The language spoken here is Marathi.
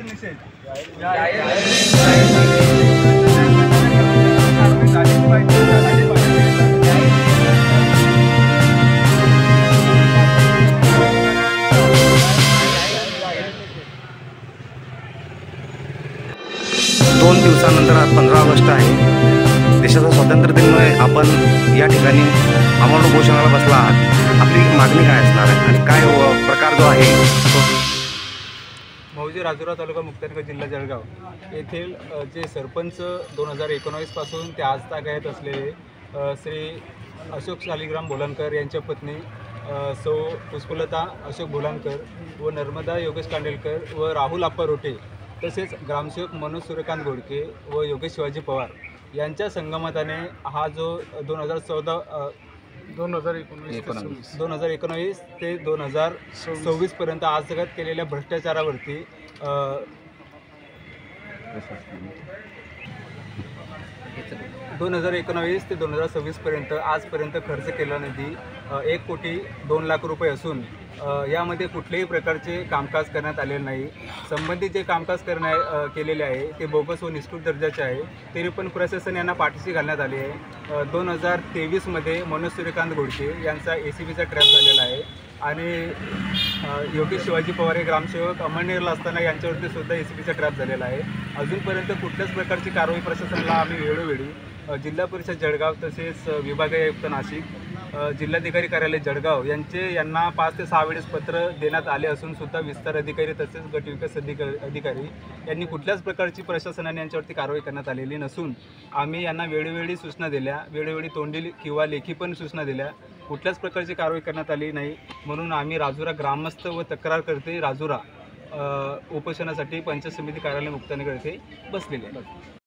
निषेध 2 दिवसानंतर आज 15 ऑगस्ट आहे. देशाचा स्वातंत्र्य दिन आपण या ठिकाणी अमरण उपोषणाला बसला आहात. आपली मागणी काय असणार आहे आणि काय प्रकार जो आहे तो? मौजे राजुरा तालुका मुक्ताईनगर जिल्हा जळगाव येथील जे सरपंच 2019 पासून ते आज तागायत असलेले श्री अशोक शालिग्राम बोलानकर यांच्या पत्नी सौ पुष्पलता अशोक बोलानकर व नर्मदा योगेश कांडेलकर व राहुल आप्पा रोटे तसेच ग्रामसेवक मनोज सूर्यकांत गोडके व योगेश शिवाजी पवार यांच्या संगमताने हा जो 2019 ते 2026 पर्यंत आज जगात केलेल्या भ्रष्टाचारावरती 2019 ते 2026 पर्यंत आजपर्यंत खर्च केलेला निधी 1,02,00,000 रुपये असून यामध्ये कुठल्याही प्रकारचे कामकाज करण्यात आलेले नाही. संबंधित जे कामकाज केलेले आहे ते बोगस व निष्ठुर दर्जाचे आहे. तरी पण प्रशासन यांना पाठीशी घालण्यात आली आहे. 2023मध्ये मनोज सूर्यकांत गोडके यांचा ACBचा ट्रॅप झालेला आहे आणि योगेश शिवाजी पवार हे ग्रामसेवक अमळनेरला असताना यांच्यावरती सुद्धा ACBचा ट्रॅप झालेला आहे. अजूनपर्यंत कुठल्याच प्रकारची कारवाई प्रशासनाला आम्ही वेळोवेळी जिल्हा परिषद जळगाव तसेच विभागीय आयुक्त नाशिक, जिल्हाधिकारी कार्यालय जळगाव यांना 5 ते 6 वेळेस पत्र देण्यात आले असून सुद्धा विस्तार अधिकारी तसेच गटविकास अधिकारी यांनी कुठल्याच प्रकारची प्रशासनाने यांच्यावरती कारवाई करण्यात आलेली नसून आम्ही यांना वेळोवेळी सूचना दिल्या, वेळोवेळी तोंडी किंवा लेखी पण सूचना दिल्या, कुठल्याच प्रकारची कारवाई करण्यात आली नाही. म्हणून आम्ही राजुरा ग्रामस्थ व तक्रारकर्ते राजुरा उपोषणासाठी पंचायत समिती कार्यालय मुक्ताईनगर येथे बसलेले आहे.